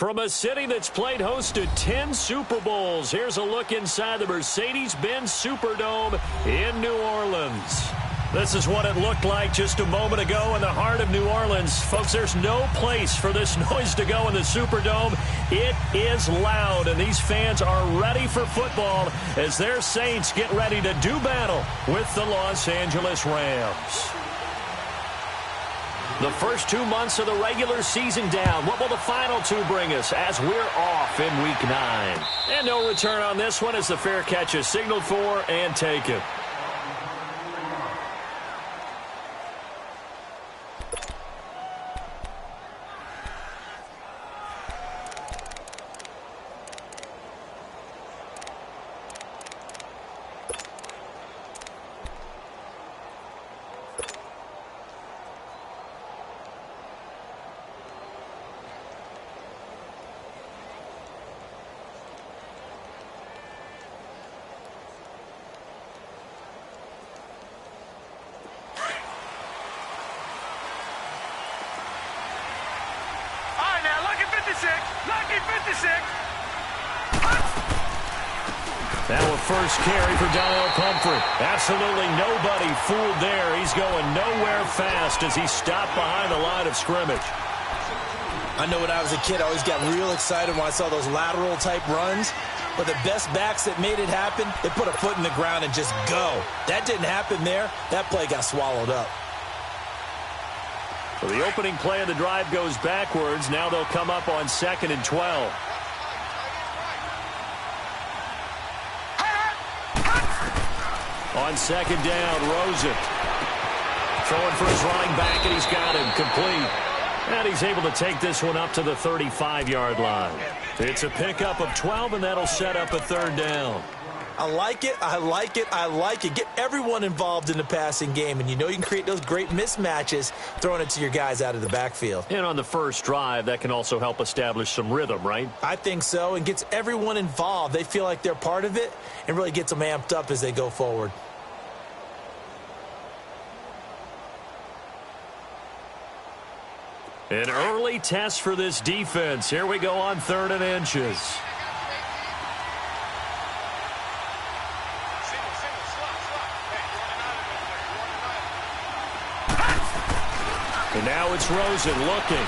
From a city that's played host to 10 Super Bowls, here's a look inside the Mercedes-Benz Superdome in New Orleans. This is what it looked like just a moment ago in the heart of New Orleans. Folks, there's no place for this noise to go in the Superdome. It is loud, and these fans are ready for football as their Saints get ready to do battle with the Los Angeles Rams. The first 2 months of the regular season down. What will the final two bring us as we're off in Week 9? And no return on this one as the fair catch is signaled for and taken. Now a first carry for Donnell Pumphrey. Absolutely nobody fooled there. He's going nowhere fast as he stopped behind the line of scrimmage. I know when I was a kid, I always got real excited when I saw those lateral type runs. But the best backs that made it happen, they put a foot in the ground and just go. That didn't happen there. That play got swallowed up. Well, the opening play of the drive goes backwards. Now they'll come up on 2nd and 12. On 2nd down, Rosen throwing for his running back, and he's got him complete. And he's able to take this one up to the 35-yard line. It's a pickup of 12, and that'll set up a 3rd down. I like it, I like it, I like it. Get everyone involved in the passing game, and you know you can create those great mismatches throwing it to your guys out of the backfield. And on the first drive, that can also help establish some rhythm, right? I think so, and gets everyone involved. They feel like they're part of it and really gets them amped up as they go forward. An early test for this defense. Here we go on 3rd and inches. And now it's Rosen looking.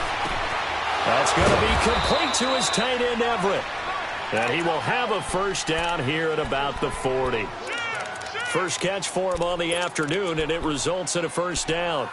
That's going to be complete to his tight end, Everett. And he will have a 1st down here at about the 40. First catch for him on the afternoon, and it results in a 1st down.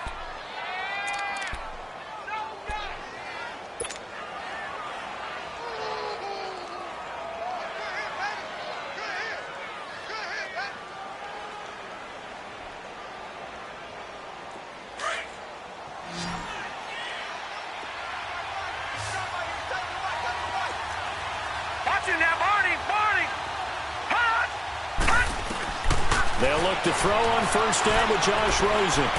They'll look to throw on 1st down with Josh Rosen.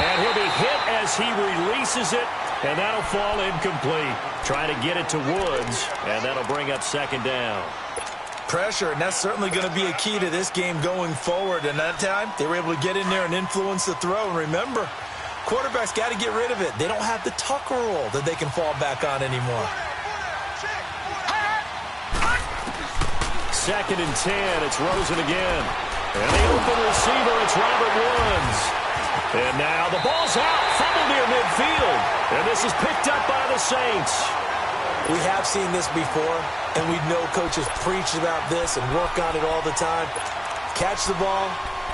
And he'll be hit as he releases it, and that'll fall incomplete. Trying to get it to Woods, and that'll bring up 2nd down. Pressure, and that's certainly going to be a key to this game going forward. And that time, they were able to get in there and influence the throw. And remember, quarterbacks got to get rid of it. They don't have the Tucker rule that they can fall back on anymore. 2nd and 10. It's Rosen again. And the open receiver, it's Robert Woods. And now the ball's out. Fumble near midfield. And this is picked up by the Saints. We have seen this before, and we know coaches preach about this and work on it all the time. Catch the ball.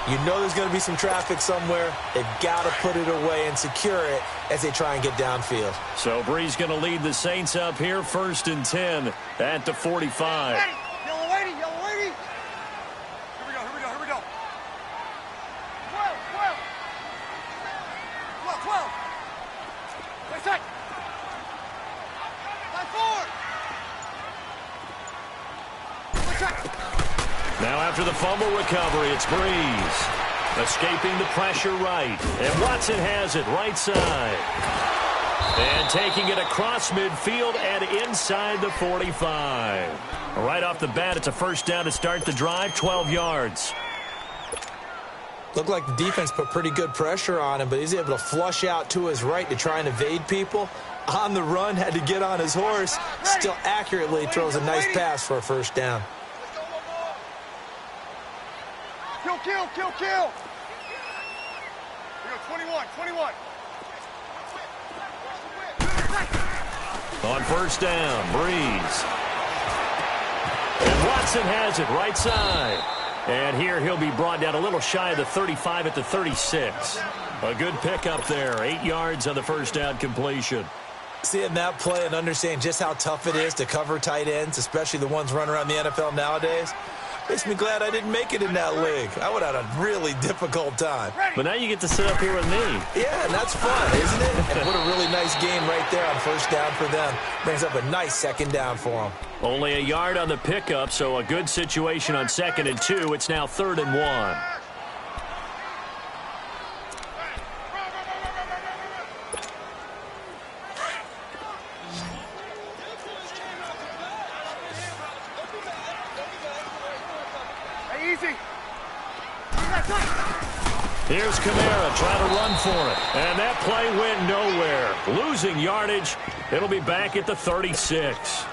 You know there's going to be some traffic somewhere. They've got to put it away and secure it as they try and get downfield. So Bree's going to lead the Saints up here, 1st and 10 at the 45. Now after the fumble recovery, it's Breeze. Escaping the pressure right. And Watson has it right side. And taking it across midfield and inside the 45. Right off the bat, it's a 1st down to start the drive, 12 yards. Looked like the defense put pretty good pressure on him, but he's able to flush out to his right to try and evade people. On the run, had to get on his horse. Still accurately throws a nice pass for a first down. Kill. Here we go, 21. On first down, Breeze. And Watson has it right side. And here he'll be brought down a little shy of the 35 at the 36. A good pickup there. 8 yards on the first down completion. Seeing that play and understanding just how tough it is to cover tight ends, especially the ones running around the NFL nowadays, makes me glad I didn't make it in that league. I would have had a really difficult time. But now you get to sit up here with me. Yeah, and that's fun, isn't it? And what a really nice game right there on first down for them. Brings up a nice second down for them. Only a yard on the pickup, so a good situation on 2nd and 2. It's now 3rd and 1. Here's Kamara trying to run for it. And that play went nowhere. Losing yardage. It'll be back at the 36.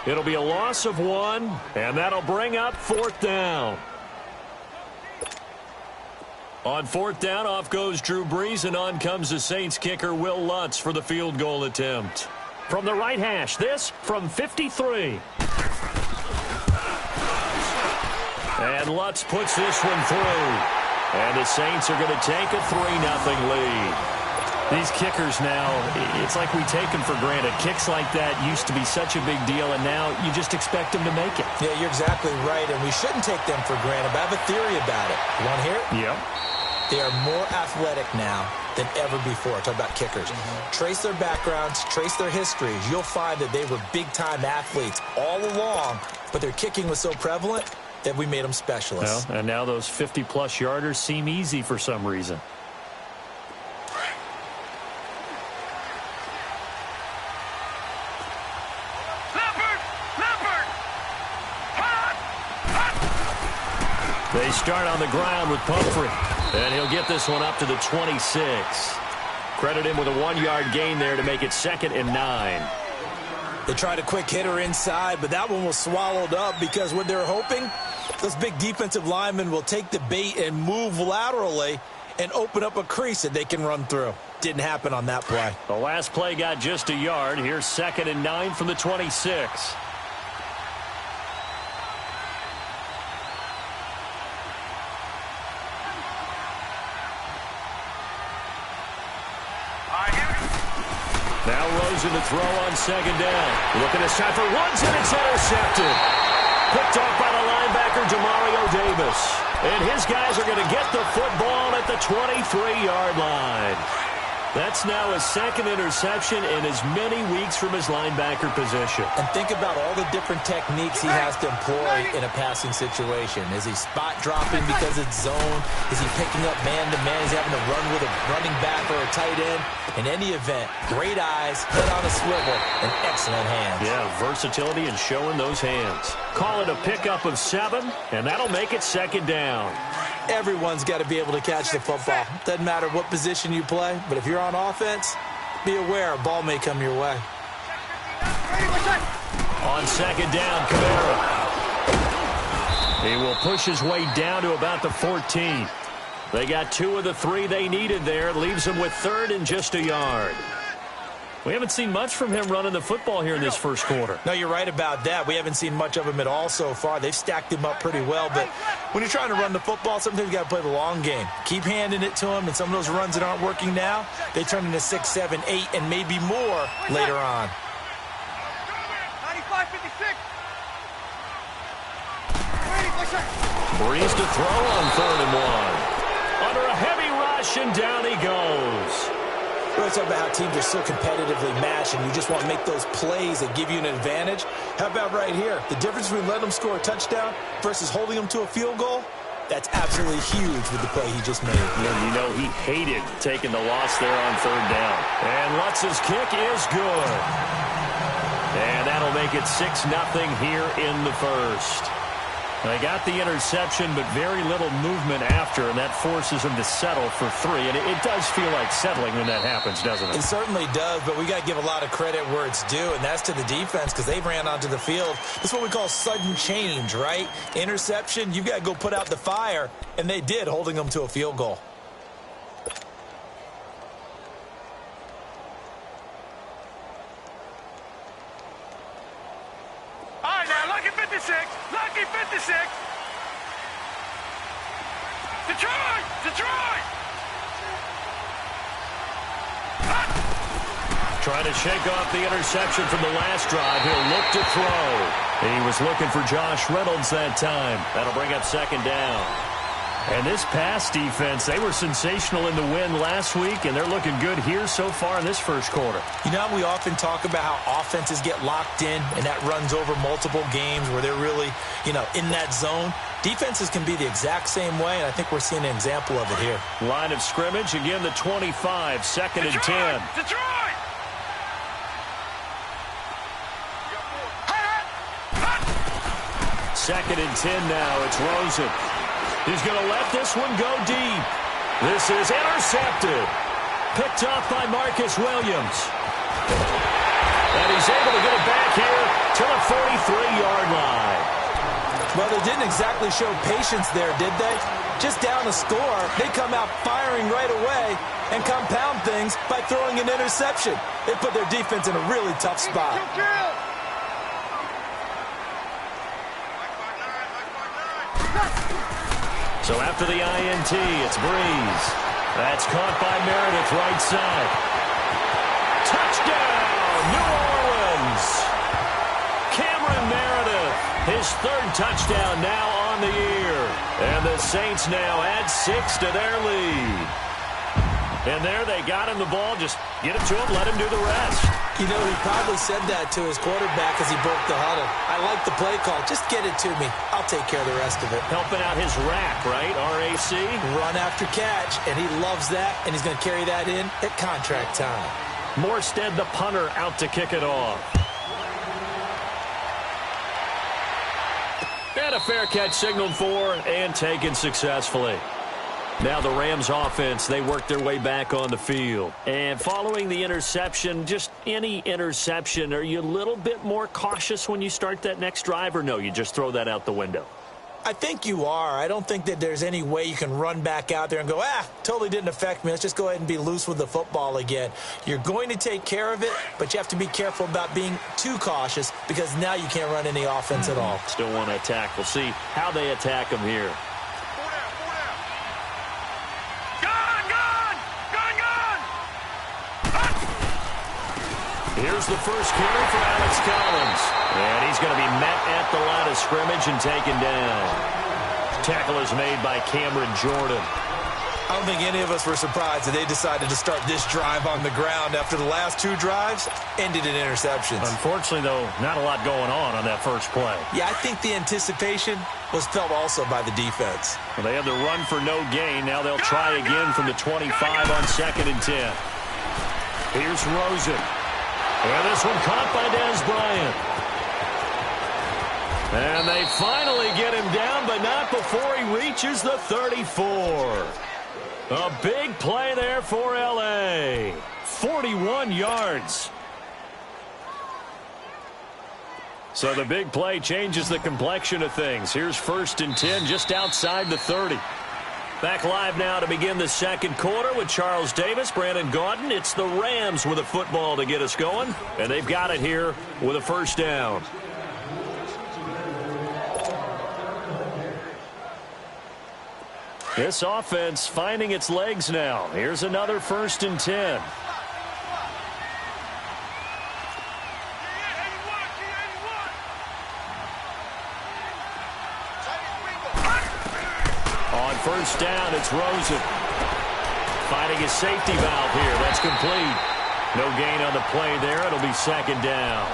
It'll be a loss of 1, and that'll bring up 4th down. On 4th down, off goes Drew Brees, and on comes the Saints kicker Will Lutz for the field goal attempt. From the right hash, this from 53. And Lutz puts this one through. And the Saints are going to take a 3-0 lead. These kickers now, it's like we take them for granted. Kicks like that used to be such a big deal, and now you just expect them to make it. Yeah, you're exactly right, and we shouldn't take them for granted. But I have a theory about it. You want to hear it? Yeah. They are more athletic now than ever before. Talk about kickers. Trace their backgrounds, trace their histories. You'll find that they were big-time athletes all along, but their kicking was so prevalent that we made them specialists. Well, and now those 50-plus yarders seem easy for some reason. They start on the ground with Pumphrey, and he'll get this one up to the 26. Credit him with a 1-yard gain there to make it 2nd and 9. They tried a quick hitter inside, but that one was swallowed up because what they're hoping, those big defensive linemen will take the bait and move laterally and open up a crease that they can run through. Didn't happen on that play. The last play got just a yard. Here's 2nd and 9 from the 26. Now Rosen to throw on 2nd down. Looking this time for Woods, and it's intercepted. Picked off by the linebacker, Demario Davis. And his guys are going to get the football at the 23-yard line. That's now his 2nd interception in as many weeks from his linebacker position. And think about all the different techniques he has to employ in a passing situation. Is he spot dropping because it's zone? Is he picking up man-to-man? Is he having to run with a running back or a tight end? In any event, great eyes, head on a swivel, and excellent hands. Yeah, versatility and showing those hands. Call it a pickup of 7, and that'll make it 2nd down. Everyone's got to be able to catch the football. Doesn't matter what position you play, but if you're on offense, be aware a ball may come your way. On 2nd down, Kamara. He will push his way down to about the 14. They got 2 of the 3 they needed there. Leaves them with 3rd and just a yard. We haven't seen much from him running the football here in this first quarter. No, you're right about that. We haven't seen much of him at all so far. They've stacked him up pretty well, but when you're trying to run the football, sometimes you got to play the long game. Keep handing it to him, and some of those runs that aren't working now, they turn into 6, 7, 8, and maybe more later on. 95-56. Breeze to throw on 3rd and 1. Under a heavy rush, and down he goes. We always talk about how teams are so competitively matched, and you just want to make those plays that give you an advantage. How about right here? The difference between letting them score a touchdown versus holding them to a field goal, that's absolutely huge with the play he just made. Yeah, you know, he hated taking the loss there on 3rd down. And Lutz's kick is good. And that'll make it 6-0 here in the first. They got the interception, but very little movement after, and that forces them to settle for 3. And it does feel like settling when that happens, doesn't it? It certainly does, but we got to give a lot of credit where it's due, and that's to the defense because they ran onto the field. That's what we call sudden change, right? Interception, you've got to go put out the fire, and they did, holding them to a field goal. All right, now, lucky 56. Lucky 56. Detroit! Detroit! Trying to shake off the interception from the last drive. He'll look to throw. He was looking for Josh Reynolds that time. That'll bring up second down. And this pass defense, they were sensational in the win last week, and they're looking good here so far in this first quarter. You know, we often talk about how offenses get locked in, and that runs over multiple games where they're really, in that zone. Defenses can be the exact same way, and I think we're seeing an example of it here. Line of scrimmage, again the 25, second and 10. Detroit! Second and 10 now, it's Rosen. He's going to let this one go deep. This is intercepted. Picked off by Marcus Williams. And he's able to get it back here to the 43-yard line. Well, they didn't exactly show patience there, did they? Just down a score, they come out firing right away and compound things by throwing an interception. They put their defense in a really tough spot. So after the INT, it's Breeze. That's caught by Meredith, right side. Touchdown, New Orleans! Cameron Meredith, his third touchdown now on the year. And the Saints now add 6 to their lead. And there they got him the ball. Just get it to him, let him do the rest. You know, he probably said that to his quarterback as he broke the huddle. I like the play call. Just get it to me. I'll take care of the rest of it. Helping out his rack, right? RAC. Run after catch, and he loves that, and he's going to carry that in at contract time. Morstead, the punter, out to kick it off. And a fair catch signaled for and taken successfully. Now the Rams offense, they work their way back on the field. And following the interception, just any interception, are you a little bit more cautious when you start that next drive, or no, you just throw that out the window? I think you are. I don't think that there's any way you can run back out there and go, totally didn't affect me. Let's just go ahead and be loose with the football again. You're going to take care of it, but you have to be careful about being too cautious because now you can't run any offense at all. Still want to attack. We'll see how they attack them here. Here's the first carry for Alex Collins. And he's going to be met at the line of scrimmage and taken down. Tackle is made by Cameron Jordan. I don't think any of us were surprised that they decided to start this drive on the ground after the last 2 drives ended in interceptions. Unfortunately, though, not a lot going on that first play. Yeah, I think the anticipation was felt also by the defense. Well, they had the run for no gain. Now they'll try again from the 25 on second and 10. Here's Rosen. And this one caught by Dez Bryant. And they finally get him down, but not before he reaches the 34. A big play there for L.A. 41 yards. So the big play changes the complexion of things. Here's first and 10 just outside the 30. Back live now to begin the second quarter with Charles Davis, Brandon Gaudin. It's the Rams with a football to get us going, and they've got it here with a first down. This offense finding its legs now. Here's another first and 10. On first down, it's Rosen. Finding his safety valve here. That's complete. No gain on the play there. It'll be second down.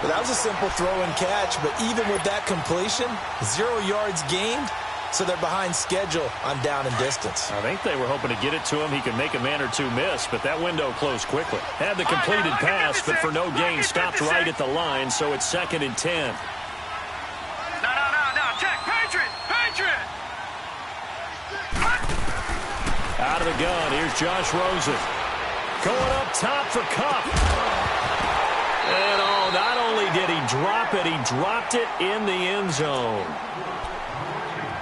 Well, that was a simple throw and catch, but even with that completion, 0 yards gained, so they're behind schedule on down and distance. I think they were hoping to get it to him. He could make a man or two miss, but that window closed quickly. Had the completed pass, but for no gain, stopped right at the line, so it's second and 10. No, check, of the gun. Here's Josh Rosen. Going up top for Cup. And not only did he drop it, he dropped it in the end zone.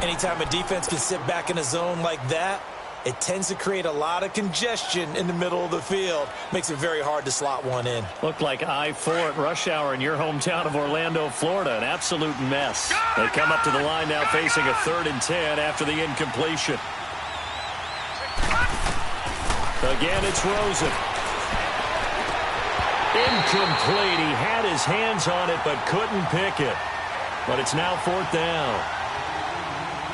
Anytime a defense can sit back in a zone like that, it tends to create a lot of congestion in the middle of the field. Makes it very hard to slot one in. Looked like I-4 at rush hour in your hometown of Orlando, Florida. An absolute mess. They come up to the line now facing a 3rd and 10 after the incompletion. Again, it's Rosen. Incomplete. He had his hands on it but couldn't pick it. But it's now 4th down.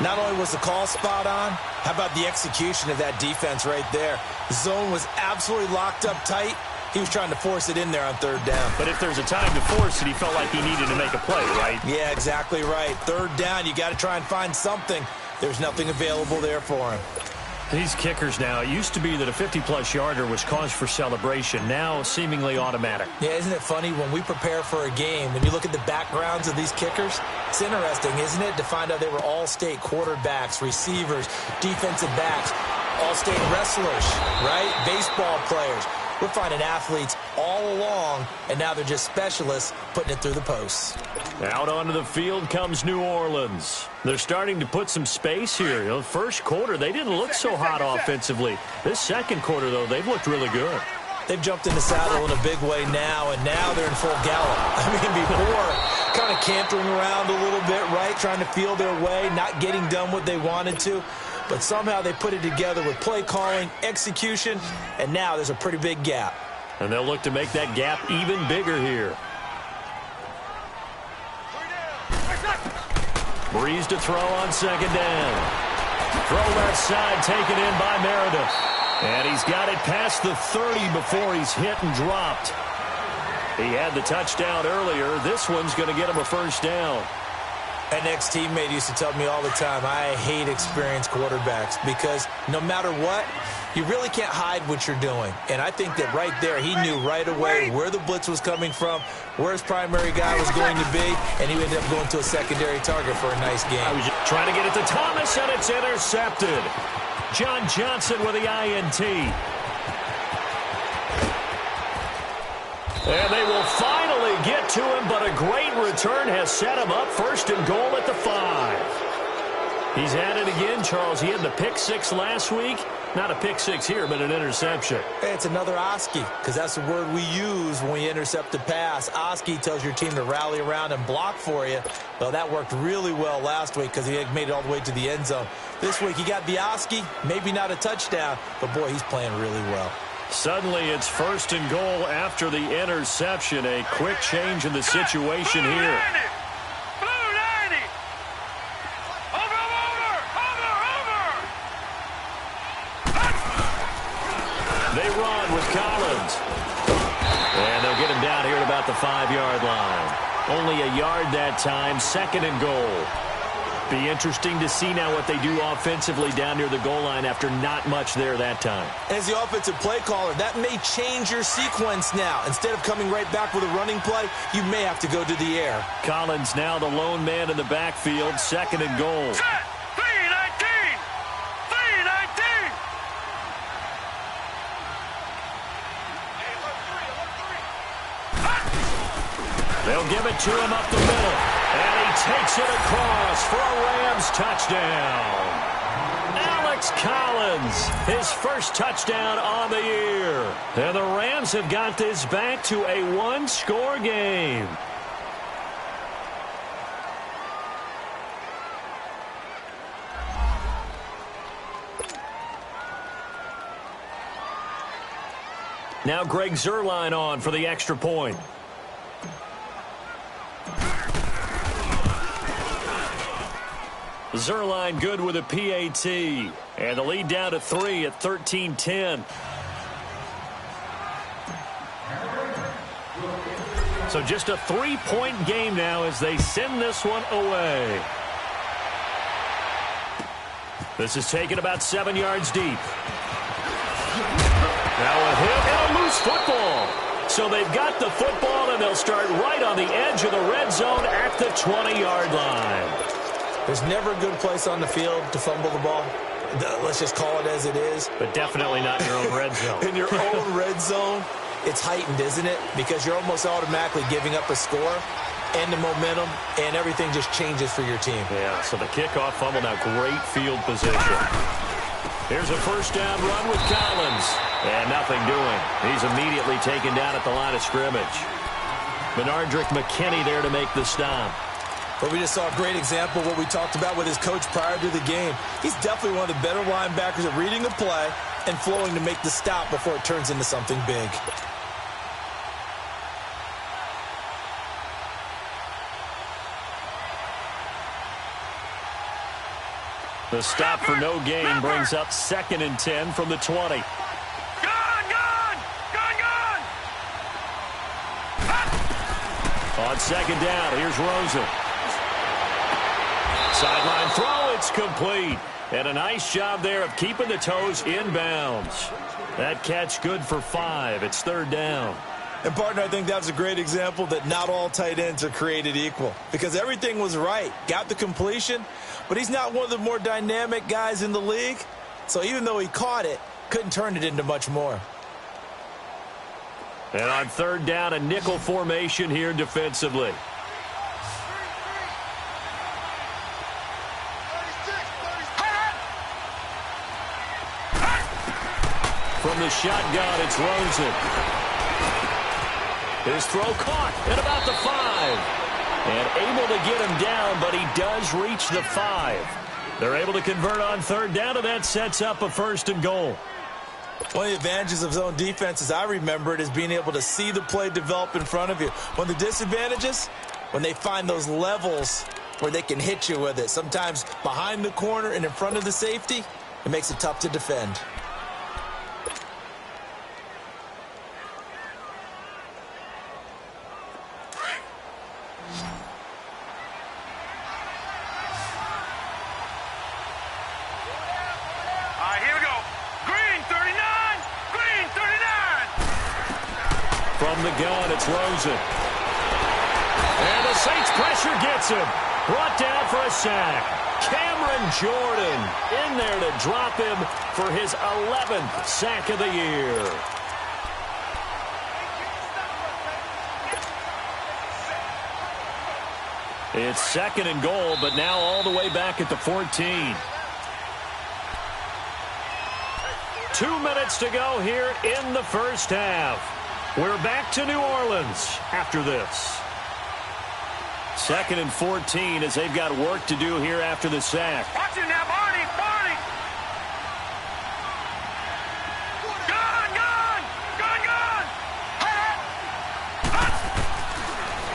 Not only was the call spot on, how about the execution of that defense right there? The zone was absolutely locked up tight. He was trying to force it in there on 3rd down. But if there's a time to force it, he felt like he needed to make a play, right? Yeah, exactly right. 3rd down, you got to try and find something. There's nothing available there for him. These kickers now, it used to be that a 50-plus yarder was cause for celebration. Now, seemingly automatic. Yeah, isn't it funny? When we prepare for a game, when you look at the backgrounds of these kickers, it's interesting, isn't it, to find out they were all-state quarterbacks, receivers, defensive backs, all-state wrestlers, right? Baseball players. We're finding athletes all along, and now they're just specialists putting it through the posts. Out onto the field comes New Orleans. They're starting to put some space here. The first quarter, they didn't look so hot offensively. This second quarter, though, they've looked really good. They've jumped in the saddle in a big way now, and now they're in full gallop. I mean, before, kind of cantering around a little bit, right, trying to feel their way, not getting done what they wanted to. But somehow they put it together with play calling, execution, and now there's a pretty big gap. And they'll look to make that gap even bigger here. Breeze to throw on 2nd down. Throw left side taken in by Meredith. And he's got it past the 30 before he's hit and dropped. He had the touchdown earlier. This one's going to get him a 1st down. An ex-teammate used to tell me all the time, I hate experienced quarterbacks because no matter what, you really can't hide what you're doing. And I think that right there, he knew right away where the blitz was coming from, where his primary guy was going to be, and he ended up going to a secondary target for a nice game. I was just trying to get it to Thomas, and it's intercepted. John Johnson with the INT. And they will finally get to him, but a great return has set him up 1st and goal at the 5. He's at it again, Charles. He had the pick 6 last week. Not a pick 6 here, but an interception. Hey, it's another Oski, because that's the word we use when we intercept a pass. Oski tells your team to rally around and block for you. Well, that worked really well last week because he had made it all the way to the end zone. This week, he got the Oski, maybe not a touchdown, but boy, he's playing really well. Suddenly, it's 1st and goal after the interception. A quick change in the situation here. Blue 90. Over. They run with Collins. And they'll get him down here at about the 5-yard line. Only a yard that time, 2nd and goal. Be interesting to see now what they do offensively down near the goal line after not much there that time. As the offensive play caller, that may change your sequence now. Instead of coming right back with a running play, you may have to go to the air. Collins now the lone man in the backfield, 2nd and goal. Set. 319. 319. They'll give it to him up the middle. And he takes it across for a Rams touchdown. Alex Collins, his 1st touchdown on the year. And the Rams have got this back to a 1-score game. Now Greg Zuerlein on for the extra point. Zuerlein good with a PAT. And the lead down to 3 at 13-10. So just a 3-point game now as they send this one away. This is taken about 7 yards deep. Now a hit and a loose football. So they've got the football, and they'll start right on the edge of the red zone at the 20-yard line. There's never a good place on the field to fumble the ball. let's just call it as it is. But definitely not in your own red zone. In your own red zone, it's heightened, isn't it? Because you're almost automatically giving up a score and the momentum, and everything just changes for your team. Yeah, so the kickoff fumble, now great field position. Here's a first down run with Collins. And nothing doing. He's immediately taken down at the line of scrimmage. Benardrick McKinney there to make the stop. But we just saw a great example of what we talked about with his coach prior to the game. He's definitely one of the better linebackers at reading a play and flowing to make the stop before it turns into something big. The stop for no gain brings up 2nd and 10 from the 20. On 2nd down, here's Rosen. Sideline throw, it's complete. And a nice job there of keeping the toes in bounds. That catch good for 5. It's 3rd down. And, partner, I think that's a great example that not all tight ends are created equal. Because everything was right. Got the completion, but he's not one of the more dynamic guys in the league. So even though he caught it, couldn't turn it into much more. And on 3rd down, a nickel formation here defensively. From the shotgun, it's Rosen. His throw caught at about the 5. And able to get him down, but he does reach the 5. They're able to convert on 3rd down, and that sets up a 1st and goal. One of the advantages of zone defense, as I remember it, is being able to see the play develop in front of you. One of the disadvantages, when they find those levels where they can hit you with it. Sometimes behind the corner and in front of the safety, it makes it tough to defend. From the gun, it's Rosen. And the Saints pressure gets him. Brought down for a sack. Cameron Jordan in there to drop him for his 11th sack of the year. It's 2nd and goal, but now all the way back at the 14. 2 minutes to go here in the first half. We're back to New Orleans after this. 2nd and 14 as they've got work to do here after the sack. Watch it now, Barney, Barney. Gun.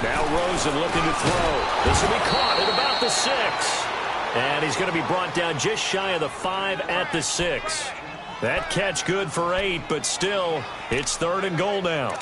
Now Rosen looking to throw. This will be caught at about the 6. And he's going to be brought down just shy of the 5 at the 6. That catch good for 8, but still, it's 3rd and goal now.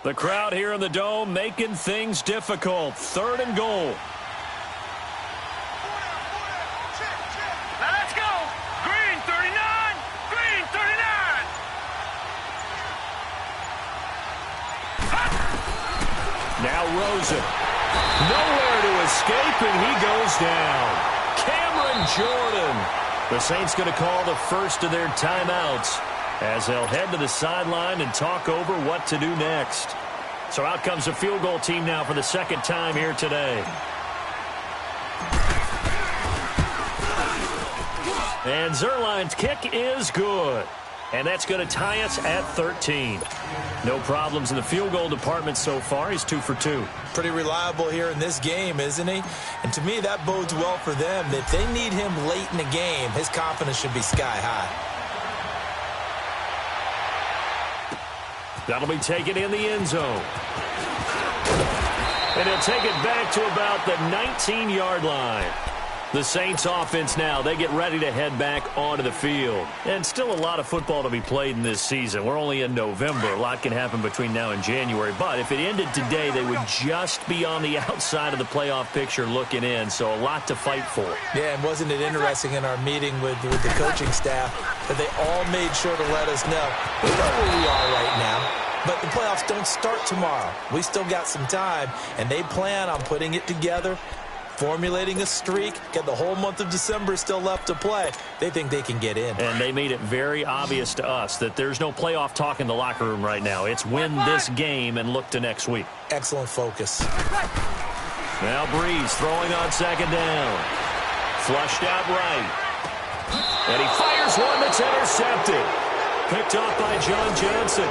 The crowd here in the Dome making things difficult. 3rd and goal. Now Rosen. Nowhere to escape, and he goes down. Cameron Jordan. The Saints going to call the first of their timeouts as they'll head to the sideline and talk over what to do next. So out comes the field goal team now for the 2nd time here today. And Zerline's kick is good. And that's going to tie us at 13. No problems in the field goal department so far. He's 2 for 2. Pretty reliable here in this game, isn't he? And to me, that bodes well for them. If they need him late in the game, his confidence should be sky high. That'll be taken in the end zone. And he'll take it back to about the 19-yard line. The Saints offense now, they get ready to head back onto the field. And still a lot of football to be played in this season. We're only in November. A lot can happen between now and January. But if it ended today, they would just be on the outside of the playoff picture looking in. So a lot to fight for. Yeah, and wasn't it interesting in our meeting with the coaching staff that they all made sure to let us know, we know where we are right now, but the playoffs don't start tomorrow. We still got some time, and they plan on putting it together, formulating a streak, get the whole month of December still left to play. They think they can get in. And they made it very obvious to us that there's no playoff talk in the locker room right now. It's win this game and look to next week. Excellent focus. Now Breeze throwing on second down. Flushed out right. And he fires one that's intercepted. Picked off by John Johnson.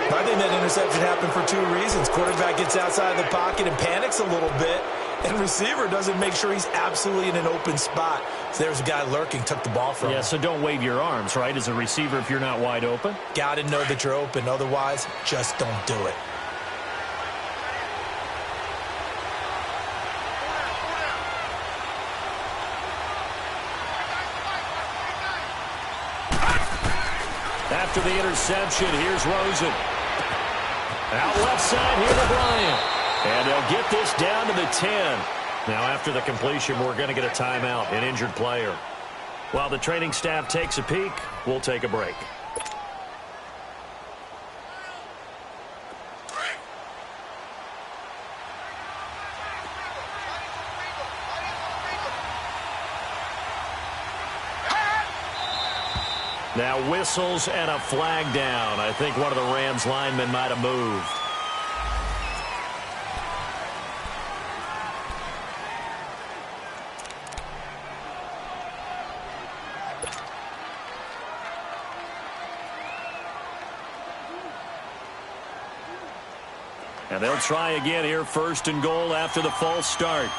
I think that interception happened for two reasons. Quarterback gets outside the pocket and panics a little bit, and receiver doesn't make sure he's absolutely in an open spot. So there's a guy lurking, took the ball from him. Yeah, so don't wave your arms, right, as a receiver if you're not wide open? Got to know that you're open. Otherwise, just don't do it. After the interception, here's Rosen. Out left side here to Bryant. And they'll get this down to the 10. Now after the completion, we're going to get a timeout, an injured player. While the training staff takes a peek, we'll take a break. Now whistles and a flag down. I think one of the Rams linemen might have moved. And they'll try again here, first and goal after the false start.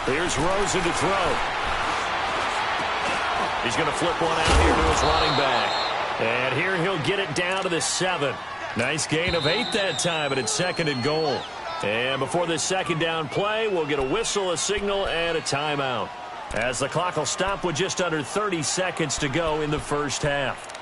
Here's Rosen to throw. He's going to flip one out here to his running back. And here he'll get it down to the 7. Nice gain of 8 that time, but it's second and goal. And before this second down play, we'll get a whistle, a signal, and a timeout, as the clock will stop with just under 30 seconds to go in the first half.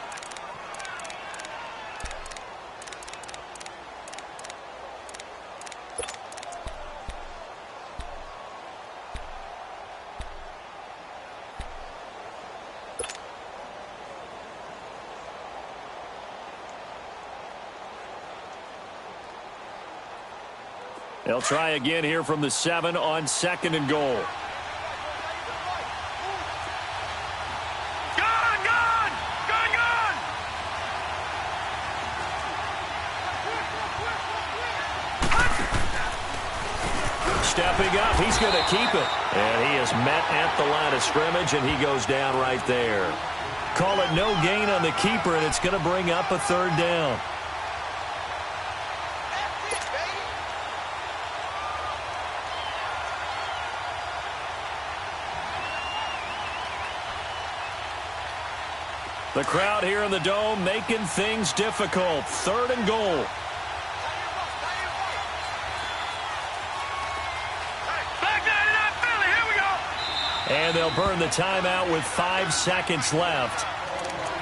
They'll try again here from the 7 on second and goal. Stepping up, he's going to keep it. And he is met at the line of scrimmage, and he goes down right there. Call it no gain on the keeper, and it's going to bring up a third down. The crowd here in the Dome making things difficult. Third and goal. And they'll burn the timeout with 5 seconds left.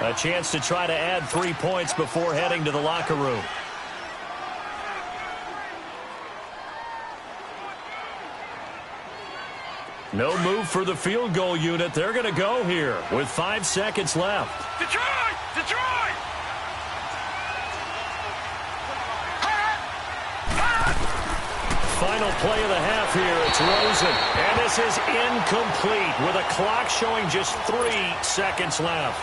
A chance to try to add 3 points before heading to the locker room. No move for the field goal unit. They're going to go here with 5 seconds left. Detroit! Detroit! Final play of the half here. It's Rosen. And this is incomplete with a clock showing just 3 seconds left.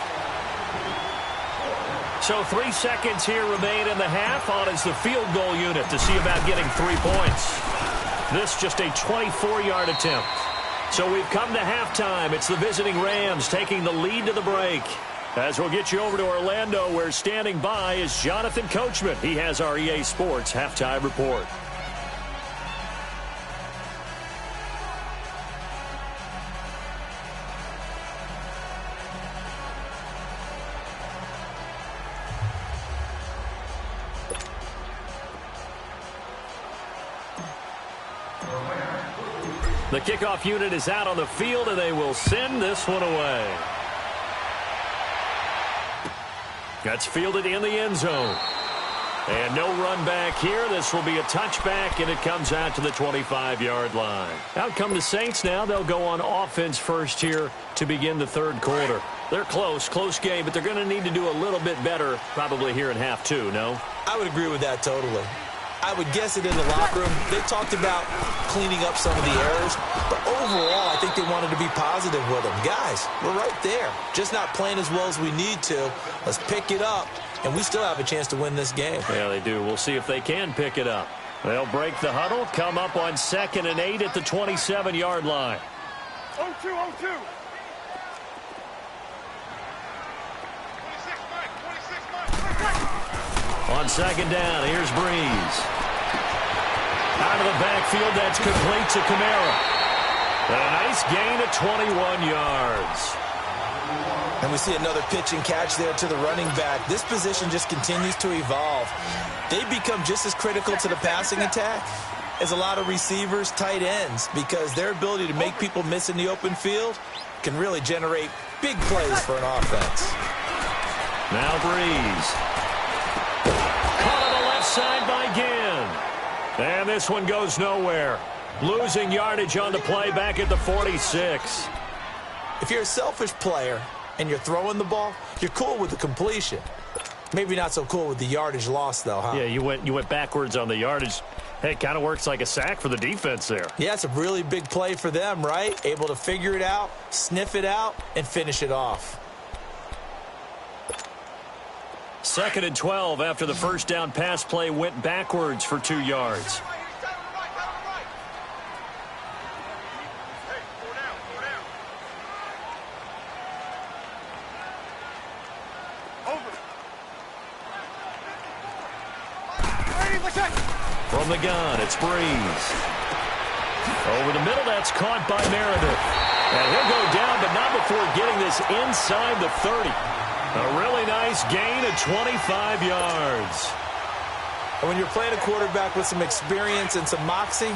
So 3 seconds here remain in the half on as the field goal unit to see about getting 3 points. This just a 24-yard attempt. So we've come to halftime. It's the visiting Rams taking the lead to the break. As we'll get you over to Orlando, where standing by is Jonathan Coachman. He has our EA Sports halftime report. The kickoff unit is out on the field, and they will send this one away. That's fielded in the end zone. And no run back here. This will be a touchback, and it comes out to the 25-yard line. Out come the Saints now. They'll go on offense first here to begin the third quarter. They're close game, but they're going to need to do a little bit better probably here in half two, no? I would agree with that totally. I would guess it in the locker room. They talked about cleaning up some of the errors, but overall, I think they wanted to be positive with them. Guys, we're right there. Just not playing as well as we need to. Let's pick it up, and we still have a chance to win this game. Yeah, they do. We'll see if they can pick it up. They'll break the huddle, come up on 2nd and 8 at the 27-yard line. 0-2, 0-2. On 2nd down, here's Breeze. Out of the backfield, that's complete to Kamara. And a nice gain of 21 yards. And we see another pitch and catch there to the running back. This position just continues to evolve. They become just as critical to the passing attack as a lot of receivers, tight ends, because their ability to make people miss in the open field can really generate big plays for an offense. Now Breeze. Caught on the left side by Ginn. And this one goes nowhere. Losing yardage on the play back at the 46. If you're a selfish player and you're throwing the ball, you're cool with the completion. Maybe not so cool with the yardage loss, though, huh? Yeah, you went backwards on the yardage. Hey, it kind of works like a sack for the defense there. Yeah, it's a really big play for them, right? Able to figure it out, sniff it out, and finish it off. 2nd and 12 after the first down pass play went backwards for 2 yards. From the gun, it's Breeze. Over the middle, that's caught by Meredith. And he'll go down, but not before getting this inside the 30. A really nice gain of 25 yards. And when you're playing a quarterback with some experience and some moxie,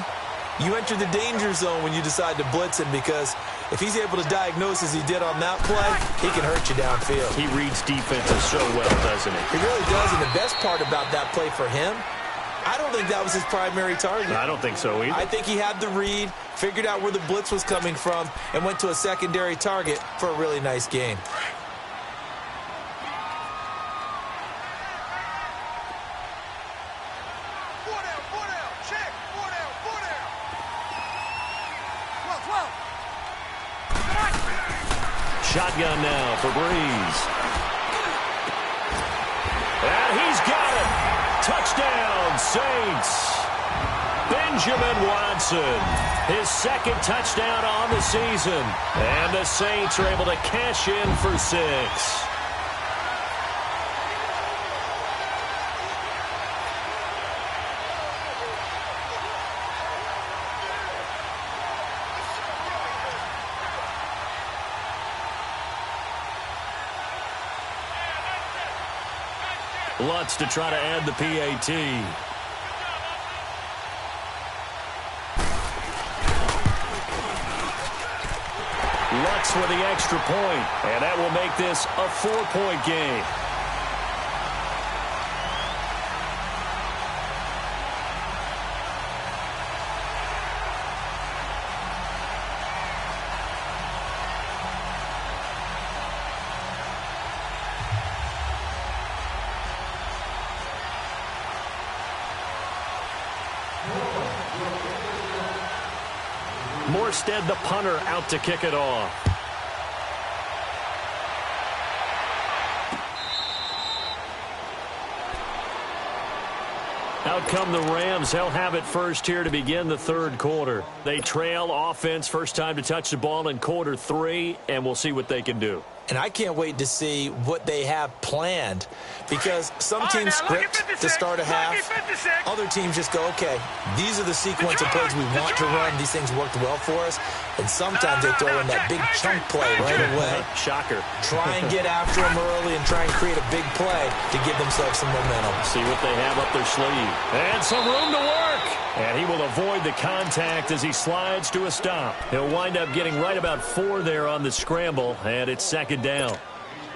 you enter the danger zone when you decide to blitz him, because if he's able to diagnose as he did on that play, he can hurt you downfield. He reads defenses so well, doesn't he? He really does, and the best part about that play for him, I don't think that was his primary target. I don't think so either. I think he had the read, figured out where the blitz was coming from, and went to a secondary target for a really nice gain. Shotgun now for Breeze. And he's got it. Touchdown, Saints. Benjamin Watson, his 2nd touchdown on the season. And the Saints are able to cash in for 6. Lutz to try to add the PAT. Lutz with the extra point, and that will make this a 4-point game. Morstead, the punter, out to kick it off. Out come the Rams. They'll have it first here to begin the third quarter. They trail offense, first time to touch the ball in quarter 3, and we'll see what they can do. And I can't wait to see what they have planned, because some teams script to start a half. Other teams just go, okay, these are the sequence of plays we want to run. These things worked well for us. And sometimes they throw in that big chunk play right away. Shocker. Try and get after them early and try and create a big play to give themselves some momentum. See what they have up their sleeve. And some room to work. And he will avoid the contact as he slides to a stop. He'll wind up getting right about 4 there on the scramble, and it's second down.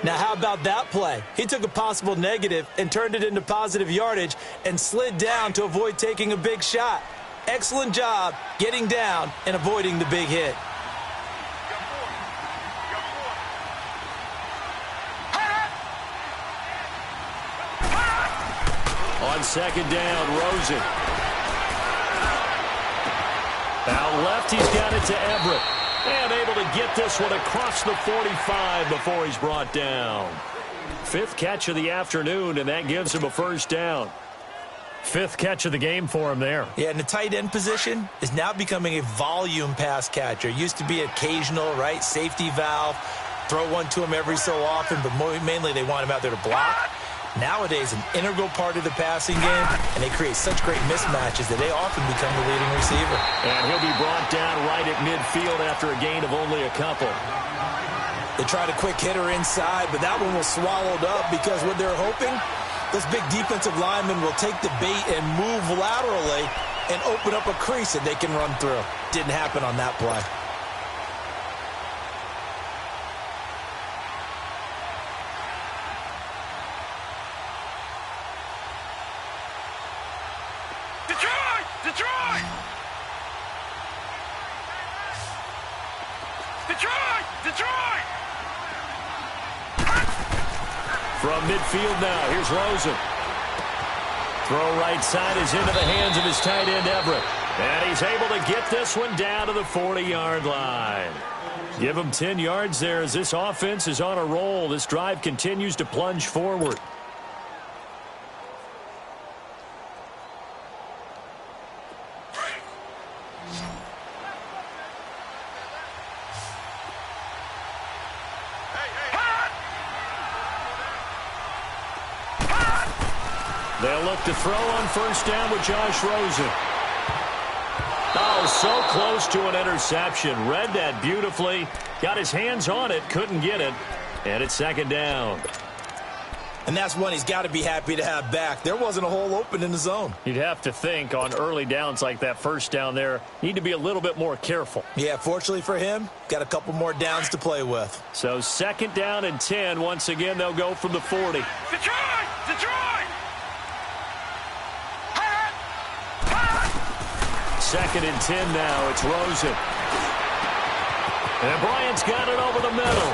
Now, how about that play? He took a possible negative and turned it into positive yardage and slid down to avoid taking a big shot. Excellent job getting down and avoiding the big hit. On second down, Rosen. Out left, he's got it to Everett. And able to get this one across the 45 before he's brought down. 5th catch of the afternoon, and that gives him a first down. 5th catch of the game for him there. Yeah, and the tight end position is now becoming a volume pass catcher. Used to be occasional, right? Safety valve. Throw one to him every so often, but mainly they want him out there to block. Nowadays, an integral part of the passing game, and they create such great mismatches that they often become the leading receiver. And he'll be brought down right at midfield after a gain of only a couple. They tried a quick hitter inside, but that one was swallowed up because what they're hoping, this big defensive lineman will take the bait and move laterally and open up a crease that they can run through. Didn't happen on that play. From midfield now, here's Rosen. Throw right side is into the hands of his tight end, Everett. And he's able to get this one down to the 40-yard line. Give him 10 yards there as this offense is on a roll. This drive continues to plunge forward. They'll look to throw on first down with Josh Rosen. Oh, so close to an interception. Read that beautifully. Got his hands on it, couldn't get it. And it's second down. And that's one he's got to be happy to have back. There wasn't a hole open in the zone. You'd have to think on early downs like that first down there, need to be a little bit more careful. Yeah, fortunately for him, got a couple more downs to play with. So second down and 10. Once again, they'll go from the 40. Detroit! Second and 10 now. It's Rosen. And Bryant's got it over the middle.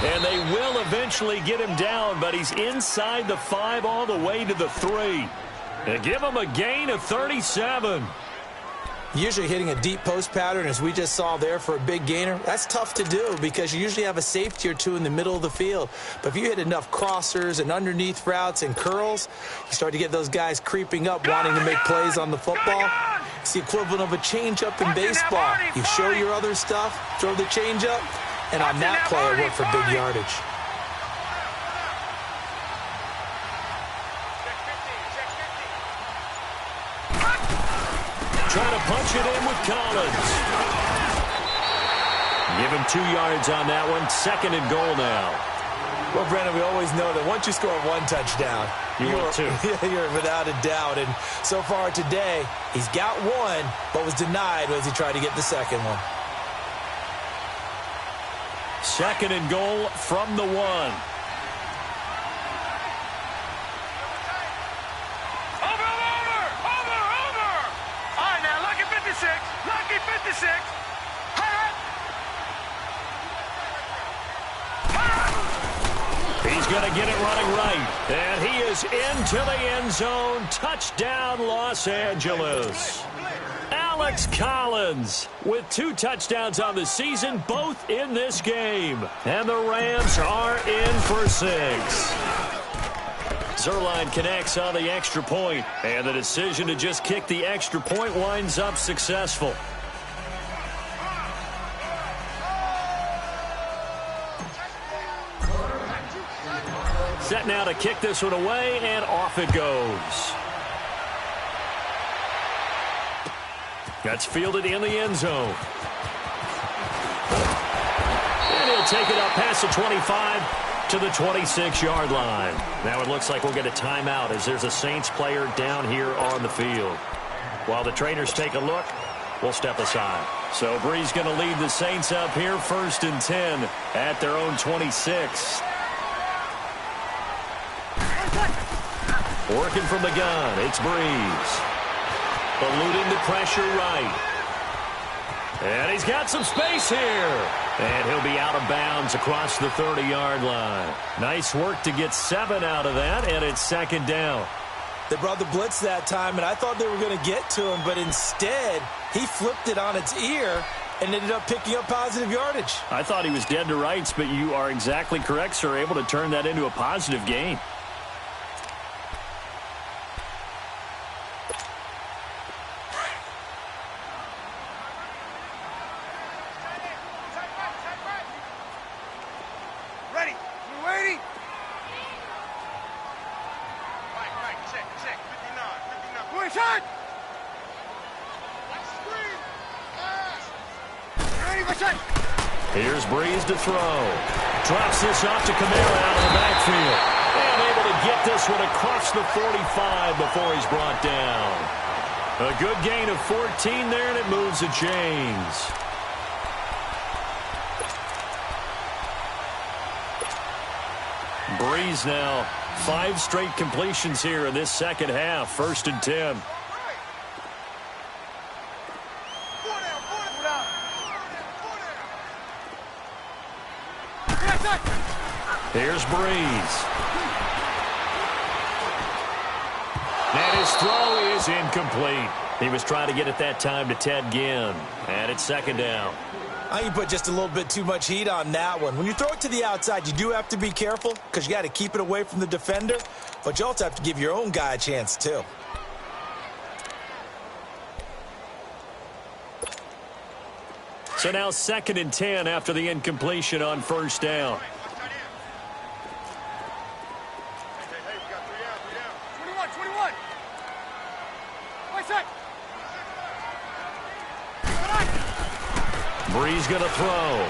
And they will eventually get him down, but he's inside the 5 all the way to the 3. And give him a gain of 37. Usually hitting a deep post pattern, as we just saw there for a big gainer, that's tough to do because you usually have a safety or two in the middle of the field. But if you hit enough crossers and underneath routes and curls, you start to get those guys creeping up, wanting to make plays on the football. It's the equivalent of a changeup in baseball. You show your other stuff, throw the changeup, and on that play, it worked for big yardage. Trying to punch it in with Collins. Give him 2 yards on that one. Second and goal now. Well, Brandon, we always know that once you score one touchdown, you're without a doubt. And so far today, he's got one, but was denied as he tried to get the second one. Second and goal from the 1. Lucky 56. He's going to get it running right. And he is into the end zone. Touchdown, Los Angeles. Alex Collins with 2 touchdowns on the season, both in this game. And the Rams are in for 6. Zerline connects on the extra point, and the decision to just kick the extra point winds up successful. Set now to kick this one away, and off it goes. That's fielded in the end zone. And he'll take it up past the 25. to the 26-yard line. Now it looks like we'll get a timeout as there's a Saints player down here on the field. While the trainers take a look, we'll step aside. So Bree's going to lead the Saints up here, 1st and 10 at their own 26. Working from the gun, it's Breeze. Eluding the pressure right. And he's got some space here. And he'll be out of bounds across the 30-yard line. Nice work to get 7 out of that, and it's 2nd down. They brought the blitz that time, and I thought they were going to get to him, but instead he flipped it on its ear and ended up picking up positive yardage. I thought he was dead to rights, but you are exactly correct, sir. Able to turn that into a positive gain. Here's Breeze to throw. Drops this off to Kamara out of the backfield. And able to get this one across the 45 before he's brought down. A good gain of 14 there, and it moves the chains. Breeze now 5 straight completions here in this second half. 1st and 10. Here's Breeze. And his throw is incomplete. He was trying to get it that time to Ted Ginn. And it's 2nd down. I think you put just a little bit too much heat on that one. When you throw it to the outside, you do have to be careful because you got to keep it away from the defender. But you also have to give your own guy a chance, too. So now 2nd and 10 after the incompletion on 1st down. Breeze going to throw.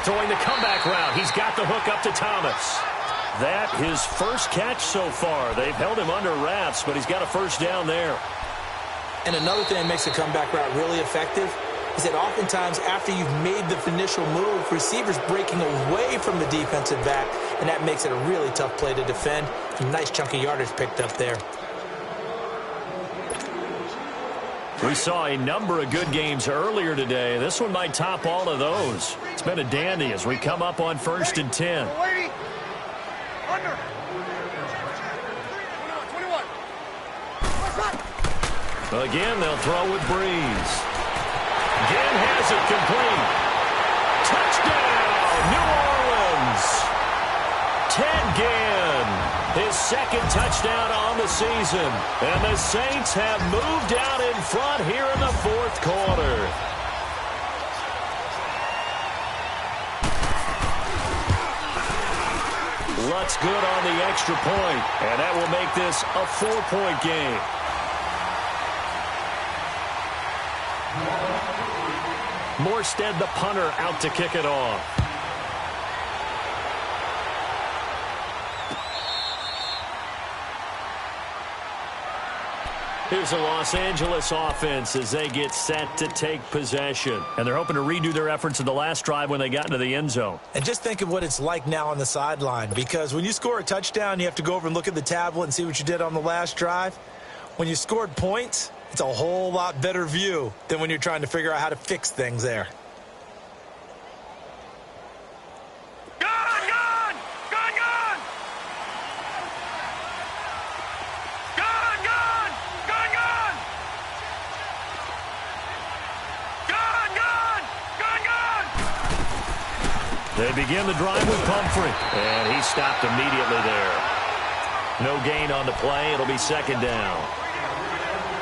Throwing the comeback route. He's got the hook up to Thomas. That his first catch so far. They've held him under wraps, but he's got a 1st down there. And another thing that makes the comeback route really effective is that oftentimes after you've made the initial move, receivers breaking away from the defensive back, and that makes it a really tough play to defend. A nice chunk of yardage picked up there. We saw a number of good games earlier today. This one might top all of those. It's been a dandy as we come up on 1st and 10. Again, they'll throw with Breeze. Ginn has it complete. Touchdown, New Orleans. Ted Ginn, his 2nd touchdown on the season. And the Saints have moved out in front here in the 4th quarter. Lutz good on the extra point, and that will make this a 4-point game. Morstead, the punter, out to kick it off. Here's the Los Angeles offense as they get set to take possession. And they're hoping to redo their efforts in the last drive when they got into the end zone. And just think of what it's like now on the sideline, because when you score a touchdown, you have to go over and look at the tablet and see what you did on the last drive. When you scored points, it's a whole lot better view than when you're trying to figure out how to fix things there. They begin the drive with Pumphrey, and he stopped immediately there. No gain on the play. It'll be 2nd down.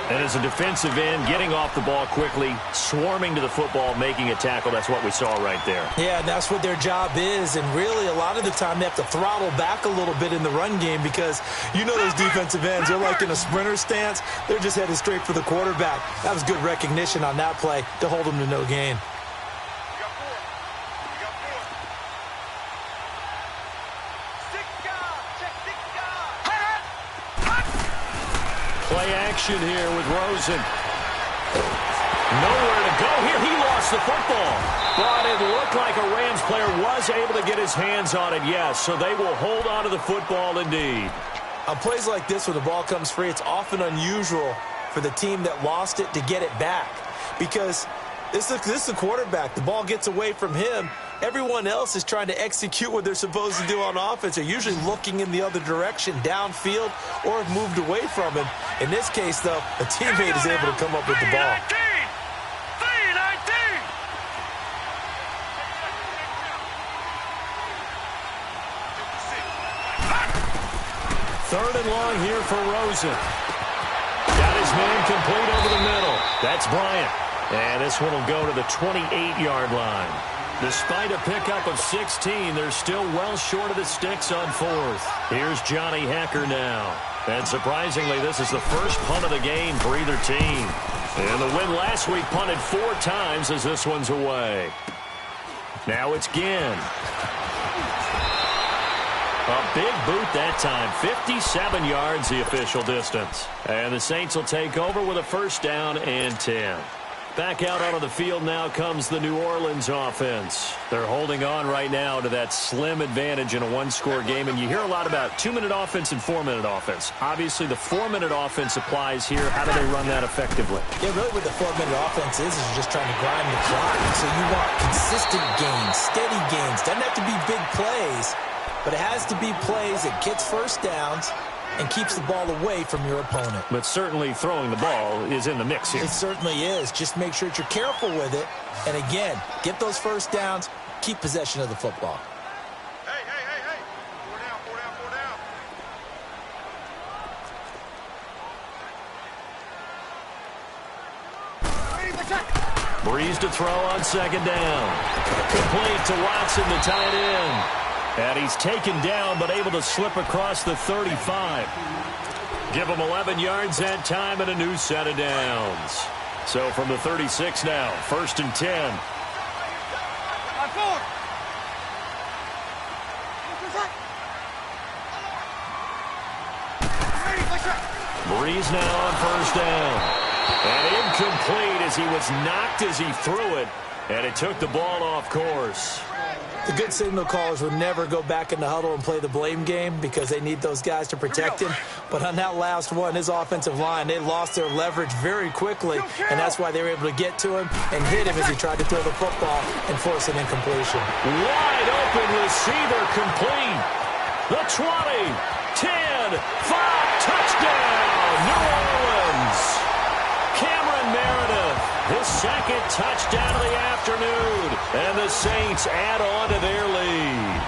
And as a defensive end, getting off the ball quickly, swarming to the football, making a tackle, that's what we saw right there. Yeah, and that's what their job is. And really, a lot of the time, they have to throttle back a little bit in the run game because you know those defensive ends, they're like in a sprinter stance. They're just headed straight for the quarterback. That was good recognition on that play to hold them to no gain. Play action here with Rosen. Nowhere to go here. He lost the football. But it looked like a Rams player was able to get his hands on it, yes. So they will hold on to the football indeed. On plays like this where the ball comes free, it's often unusual for the team that lost it to get it back. Because this is the quarterback. The ball gets away from him. Everyone else is trying to execute what they're supposed to do on offense. They're usually looking in the other direction, downfield, or have moved away from him. In this case, though, a teammate is able to come up with the ball. 3rd and long here for Rosen. Got his man complete over the middle. That's Bryant. And this one will go to the 28-yard line. Despite a pickup of 16, they're still well short of the sticks on 4th. Here's Johnny Hecker now. And surprisingly, this is the first punt of the game for either team. And the win last week punted 4 times as this one's away. Now it's Ginn. A big boot that time. 57 yards the official distance. And the Saints will take over with a 1st down and 10. Back out onto the field now comes the New Orleans offense. They're holding on right now to that slim advantage in a one-score game. And you hear a lot about 2-minute offense and 4-minute offense. Obviously, the 4-minute offense applies here. How do they run that effectively? Yeah, really what the 4-minute offense is you're just trying to grind the clock. So you want consistent gains, steady gains. Doesn't have to be big plays, but it has to be plays that gets 1st downs and keeps the ball away from your opponent. But certainly throwing the ball is in the mix here. It certainly is. Just make sure that you're careful with it. And again, get those 1st downs, keep possession of the football. Hey. 4 down. Breeze to throw on 2nd down. Complete to Watson, the tight end. And he's taken down, but able to slip across the 35. Give him 11 yards that time and a new set of downs. So from the 36 now, 1st and 10. Breeze now on 1st down. And incomplete as he was knocked as he threw it. And it took the ball off course. The good signal callers would never go back in the huddle and play the blame game because they need those guys to protect him. But on that last one, his offensive line, they lost their leverage very quickly, and that's why they were able to get to him and hit him as he tried to throw the football and force an incompletion. Wide open receiver complete. The 20, 10, 5, touchdown, New Orleans. Cameron Meredith, his 2nd touchdown of the afternoon, and the Saints add on to their lead.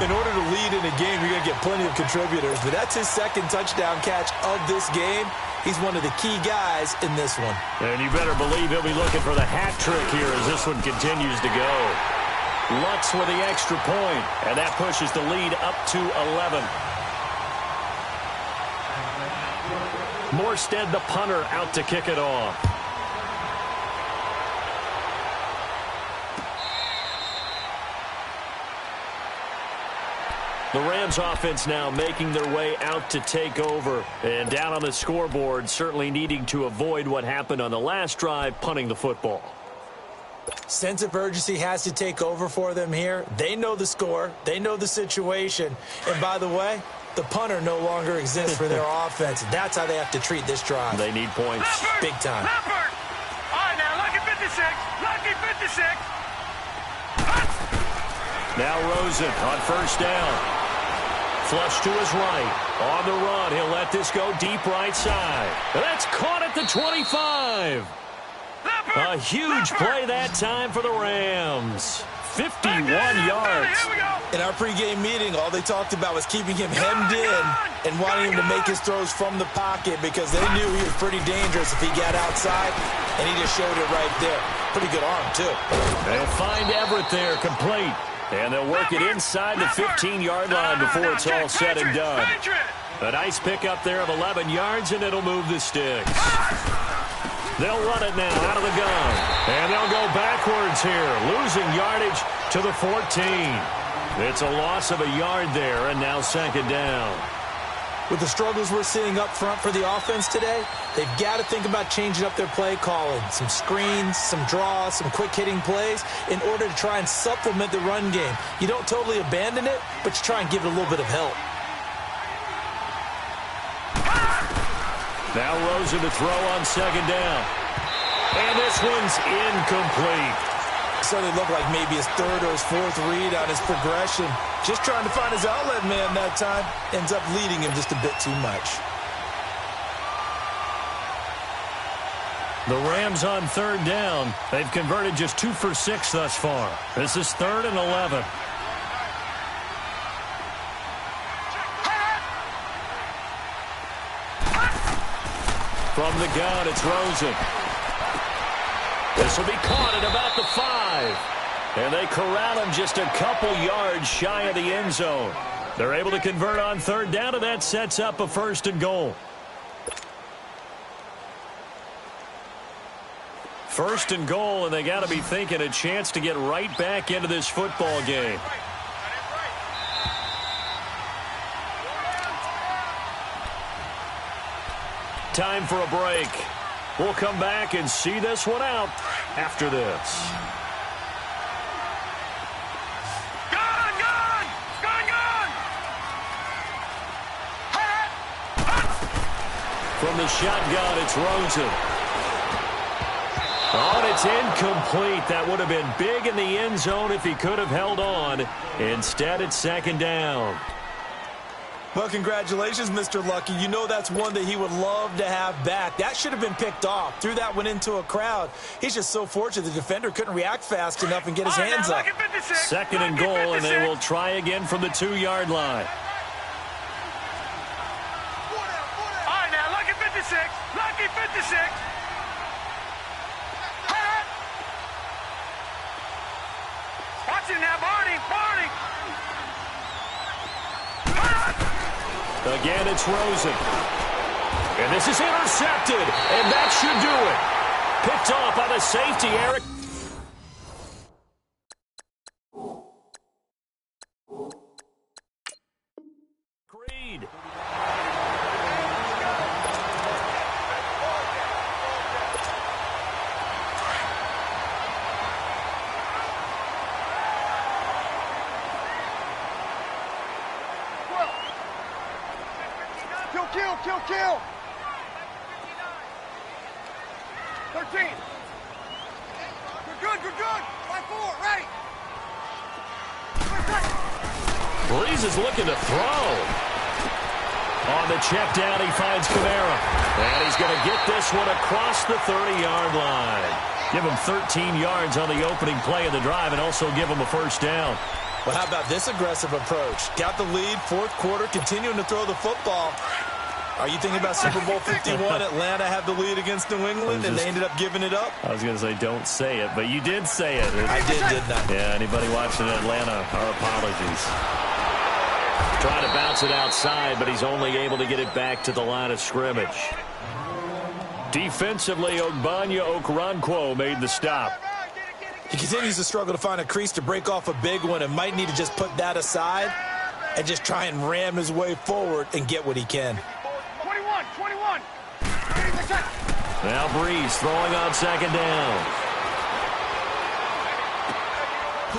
In order to lead in a game, you're going to get plenty of contributors, but that's his 2nd touchdown catch of this game. He's one of the key guys in this one. And you better believe he'll be looking for the hat trick here as this one continues to go. Lutz with the extra point, and that pushes the lead up to 11. Morstead, the punter, out to kick it off. The Rams offense now making their way out to take over. And down on the scoreboard, certainly needing to avoid what happened on the last drive, punting the football. Sense of urgency has to take over for them here. They know the score. They know the situation. And by the way, the punter no longer exists for their offense. That's how they have to treat this drive. They need points. Big time. Leopard. All right, now, lucky 56. Lucky 56. Now Rosen on 1st down. Flush to his right. On the run, he'll let this go deep right side. That's caught at the 25. A huge play that time for the Rams. 51 yards. In our pregame meeting, all they talked about was keeping him hemmed in and wanting him to make his throws from the pocket because they knew he was pretty dangerous if he got outside, and he just showed it right there. Pretty good arm, too. They'll find Everett there, complete. And they'll work it inside the 15-yard line before it's all said and done. A nice pickup there of 11 yards, and it'll move the sticks. They'll run it now out of the gun. And they'll go backwards here, losing yardage to the 14. It's a loss of a yard there, and now 2nd down. With the struggles we're seeing up front for the offense today, they've got to think about changing up their play calling. Some screens, some draws, some quick-hitting plays in order to try and supplement the run game. You don't totally abandon it, but you try and give it a little bit of help. Now Rosen to throw on second down. And this one's incomplete. Certainly looked like maybe his third or his fourth read on his progression. Just trying to find his outlet man that time. Ends up leading him just a bit too much. The Rams on third down. They've converted just 2 for 6 thus far. This is 3rd and 11. From the gun, it's Rosen. This will be caught at about the 5. And they corral him just a couple yards shy of the end zone. They're able to convert on third down, and that sets up a 1st and goal. 1st and goal, and they got to be thinking a chance to get right back into this football game. Time for a break. We'll come back and see this one out after this. Gun, gun! Gun, gun! From the shotgun, it's Rosen. Oh, and it's incomplete. That would have been big in the end zone if he could have held on. Instead, it's 2nd down. Well, congratulations, Mr. Lucky. You know that's one that he would love to have back. That should have been picked off. Threw that one into a crowd. He's just so fortunate the defender couldn't react fast enough and get his hands up. 2nd and goal, and they will try again from the 2-yard line. All right, now, Lucky 56. Lucky 56. Watch it now, Barney. Barney. Again, it's Rosen. And this is intercepted, and that should do it. Picked off by the safety, Eric. Creed. Kill. 13. Good. 5-4, ready. Breeze is looking to throw. On the check down, he finds Kamara. And he's going to get this one across the 30-yard line. Give him 13 yards on the opening play of the drive and also give him a 1st down. Well, how about this aggressive approach? Got the lead, 4th quarter, continuing to throw the football. Are you thinking about Super Bowl 51? Atlanta had the lead against New England, and they ended up giving it up? I was going to say don't say it, but you did say it. I didn't I? Yeah, anybody watching Atlanta, our apologies. Trying to bounce it outside, but he's only able to get it back to the line of scrimmage. Defensively, Ogbanya Okoronkwo made the stop. He continues to struggle to find a crease to break off a big one and might need to just put that aside and just try and ram his way forward and get what he can. 21. Now Breeze throwing on 2nd down.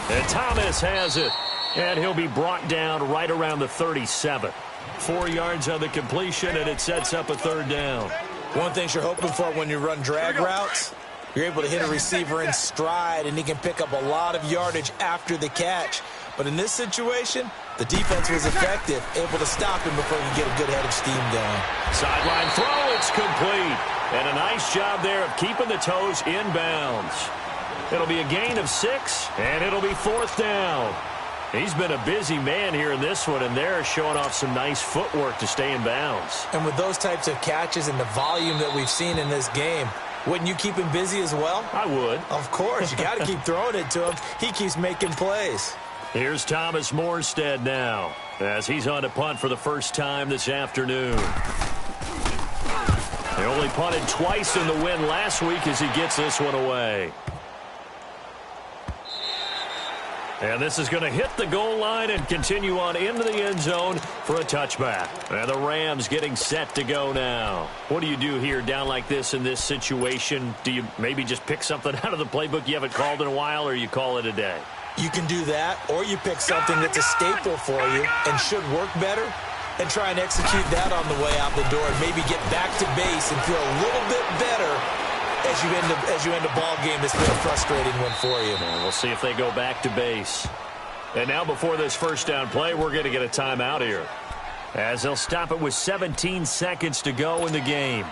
And Thomas has it. And he'll be brought down right around the 37. 4 yards on the completion, and it sets up a 3rd down. One thing you're hoping for when you run drag routes, you're able to hit a receiver in stride, and he can pick up a lot of yardage after the catch. But in this situation, the defense was effective, able to stop him before he could get a good head of steam going. Sideline throw, it's complete. And a nice job there of keeping the toes inbounds. It'll be a gain of 6, and it'll be 4th down. He's been a busy man here in this one, and they're showing off some nice footwork to stay in bounds. And with those types of catches and the volume that we've seen in this game, wouldn't you keep him busy as well? I would. Of course. You got to keep throwing it to him. He keeps making plays. Here's Thomas Morstead now, as he's on to punt for the first time this afternoon. They only punted twice in the win last week as he gets this one away. And this is going to hit the goal line and continue on into the end zone for a touchback. And the Rams getting set to go now. What do you do here down like this in this situation? Do you maybe just pick something out of the playbook you haven't called in a while, or you call it a day? You can do that, or you pick something that's a staple for you and should work better and try and execute that on the way out the door and maybe get back to base and feel a little bit better as you end a ball game that's been a frustrating one for you. And we'll see if they go back to base. And now before this first down play, we're going to get a timeout here, as they'll stop it with 17 seconds to go in the game.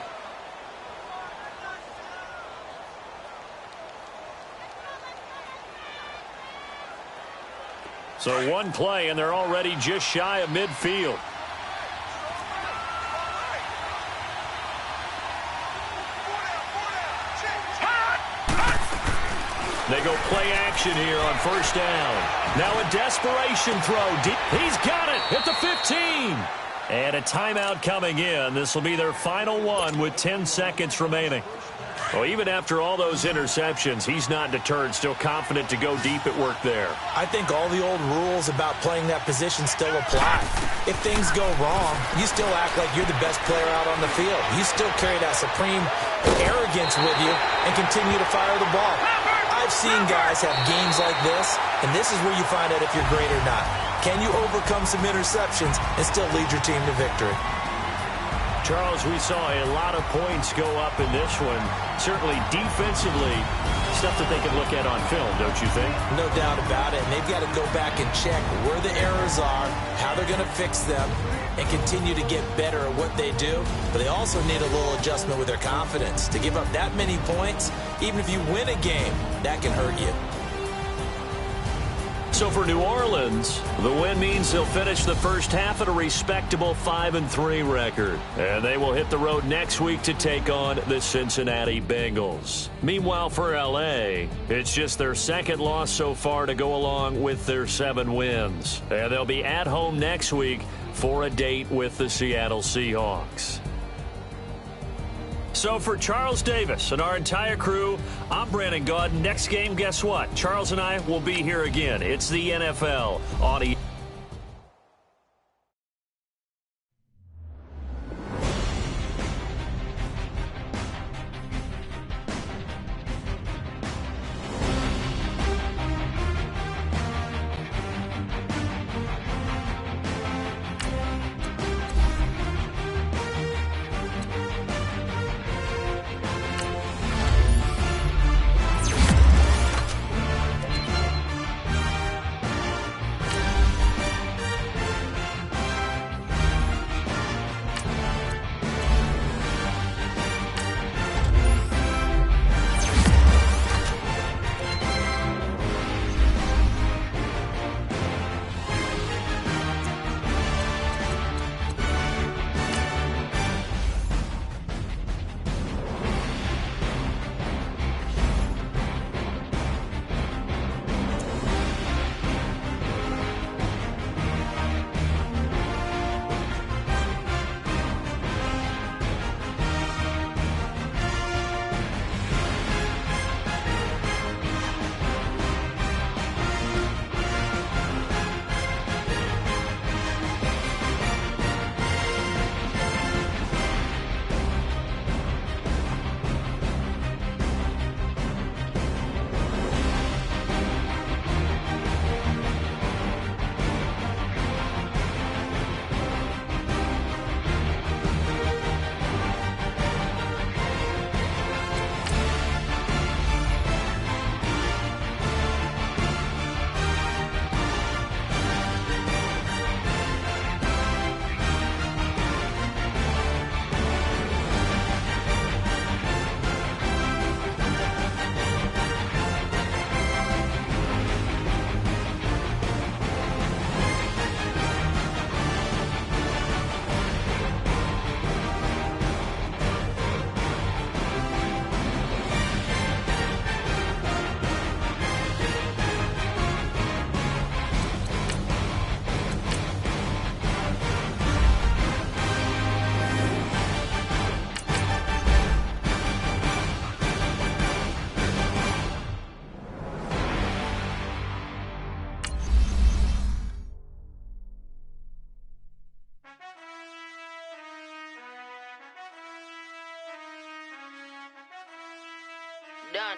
So one play, and they're already just shy of midfield. They go play action here on first down. Now a desperation throw. He's got it at the 15. And a timeout coming in. This will be their final one with 10 seconds remaining. Well, even after all those interceptions, he's not deterred, still confident to go deep at work there. I think all the old rules about playing that position still apply. If things go wrong, you still act like you're the best player out on the field. You still carry that supreme arrogance with you and continue to fire the ball. I've seen guys have games like this, and this is where you find out if you're great or not. Can you overcome some interceptions and still lead your team to victory? Charles, we saw a lot of points go up in this one. Certainly defensively, stuff that they can look at on film, don't you think? No doubt about it. And they've got to go back and check where the errors are, how they're going to fix them, and continue to get better at what they do. But they also need a little adjustment with their confidence. To give up that many points, even if you win a game, that can hurt you. So for New Orleans, the win means they'll finish the first half at a respectable 5-3 record. And they will hit the road next week to take on the Cincinnati Bengals. Meanwhile, for L.A., it's just their second loss so far to go along with their 7 wins. And they'll be at home next week for a date with the Seattle Seahawks. So for Charles Davis and our entire crew, I'm Brandon Gaudin. Next game, guess what? Charles and I will be here again. It's the NFL on done.